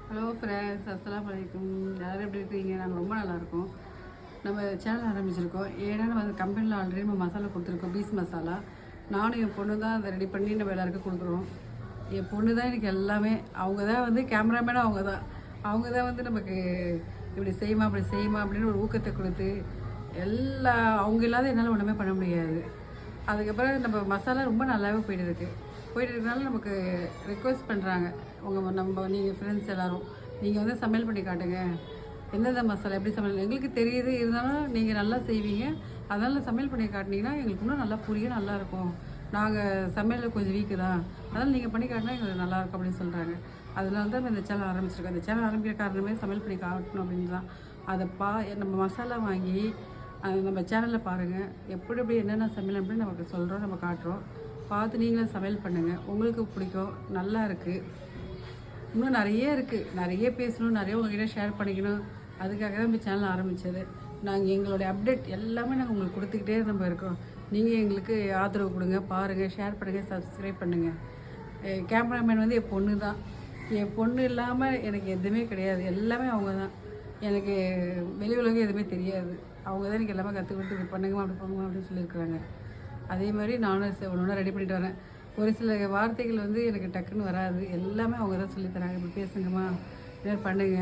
Hello friends, அஸ்ஸலாமு அலைக்கும். எல்லோரும் எப்படி இருக்கிறீங்க? நாங்கள் ரொம்ப நல்லாயிருக்கோம். நம்ம சேனல் ஆரம்பிச்சிருக்கோம். ஏன்னா நம்ம அந்த கம்பெனியில் ஆல்ரெடி நம்ம மசாலா கொடுத்துருக்கோம், பீஸ் மசாலா. நானும் என் பொண்ணு தான் அதை ரெடி பண்ணி நம்ம எல்லாருக்கும் கொடுக்குறோம். என் பொண்ணு தான் எனக்கு எல்லாமே. அவங்க தான் வந்து கேமராமேனும் அவங்க தான் வந்து நமக்கு இப்படி செய்யுமா அப்படி செய்யுமா அப்படின்னு ஒரு ஊக்கத்தை கொடுத்து அவங்க இல்லாத என்னால் ஒன்றுமே பண்ண முடியாது. அதுக்கப்புறம் நம்ம மசாலா ரொம்ப நல்லாவே போயிட்டு இருக்கனால நமக்கு ரிக்வெஸ்ட் பண்ணுறாங்க, நீங்கள் ஃப்ரெண்ட்ஸ் எல்லோரும் நீங்கள் வந்து சமையல் பண்ணி காட்டுங்க, எந்தெந்த மசாலா எப்படி சமையல் எங்களுக்கு தெரியுது, இருந்தாலும் நீங்கள் நல்லா செய்வீங்க, அதனால் சமையல் பண்ணி காட்டினீங்கன்னா எங்களுக்கு இன்னும் நல்லா புரியும், நல்லாயிருக்கும். நாங்கள் சமையலில் கொஞ்சம் வீக்கு தான், அதனால் நீங்கள் பண்ணி காட்டினா எங்களுக்கு நல்லாயிருக்கும் அப்படின்னு சொல்கிறாங்க. அதனால தான் இந்த சேனல் ஆரம்பிச்சிருக்கோம். இந்த சேனல் ஆரம்பிக்கிற காரணமே சமையல் பண்ணி காட்டணும் அப்படின்னு தான். அதை நம்ம மசாலா வாங்கி நம்ம சேனலில் பாருங்கள், எப்படி என்னென்ன சமையல் அப்படின்னு நமக்கு சொல்கிறோம், நம்ம காட்டுறோம். பார்த்து நீங்களும் சமையல் பண்ணுங்கள், உங்களுக்கு பிடிக்கும், நல்லா இருக்குது. இன்னும் நிறைய பேசணும், நிறைய உங்கள்கிட்ட ஷேர் பண்ணிக்கணும். அதுக்காக தான் நம்ம சேனல் ஆரம்பித்தது. நாங்கள் எங்களுடைய அப்டேட் எல்லாமே நாங்கள் உங்களுக்கு கொடுத்துக்கிட்டே நம்ம இருக்கோம். நீங்கள் எங்களுக்கு ஆதரவு கொடுங்க, பாருங்கள், ஷேர் பண்ணுங்கள், சப்ஸ்கிரைப் பண்ணுங்கள். கேமராமேன் வந்து என் பொண்ணு தான். என் பொண்ணு இல்லாமல் எனக்கு எதுவுமே கிடையாது, எல்லாமே அவங்க தான். எனக்கு வெளி உலகம் எதுவுமே தெரியாது. அவங்க தான் எனக்கு எல்லாமே கற்றுக் கொடுத்து இப்படி பண்ணுங்கம்மா அப்படி பண்ணுங்கம்மா அப்படின்னு சொல்லியிருக்கிறாங்க. அதே மாதிரி நானும் ஒன்று ரெடி பண்ணிட்டு வரேன். ஒரு சில வார்த்தைகள் வந்து எனக்கு டக்குன்னு வராது, எல்லாமே அவங்க தான் சொல்லித்தராங்க. இப்படி பேசுங்கம்மா, இப்படி பண்ணுங்க,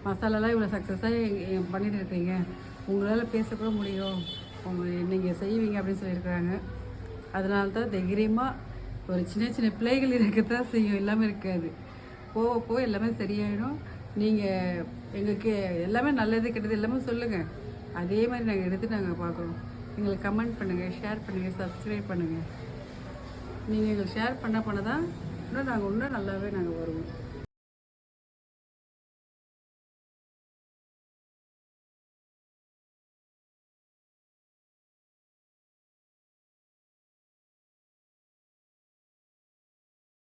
மசாலாலாம் இவ்வளோ சக்ஸஸாக பண்ணிட்டு இருக்கீங்க, உங்களால் பேசக்கூட முடியும், நீங்கள் செய்வீங்க அப்படின்னு சொல்லியிருக்கிறாங்க. அதனால தான் தைரியமாக ஒரு சின்ன பிள்ளைகள் இருக்கத்தான் செய்யும், எல்லாமே இருக்காது. போக எல்லாமே சரியாயிடும். நீங்கள் எங்களுக்கு எல்லாமே நல்லது கெட்டது எல்லாமே சொல்லுங்கள், அதே மாதிரி நாங்கள் எடுத்து நாங்கள் பார்க்குறோம். எங்களுக்கு கமெண்ட் பண்ணுங்கள், ஷேர் பண்ணுங்கள், சப்ஸ்கிரைப் பண்ணுங்கள். நீங்கள் எங்களுக்கு ஷேர் பண்ண தான் இன்னும் நாங்கள் நல்லாவே வருவோம்.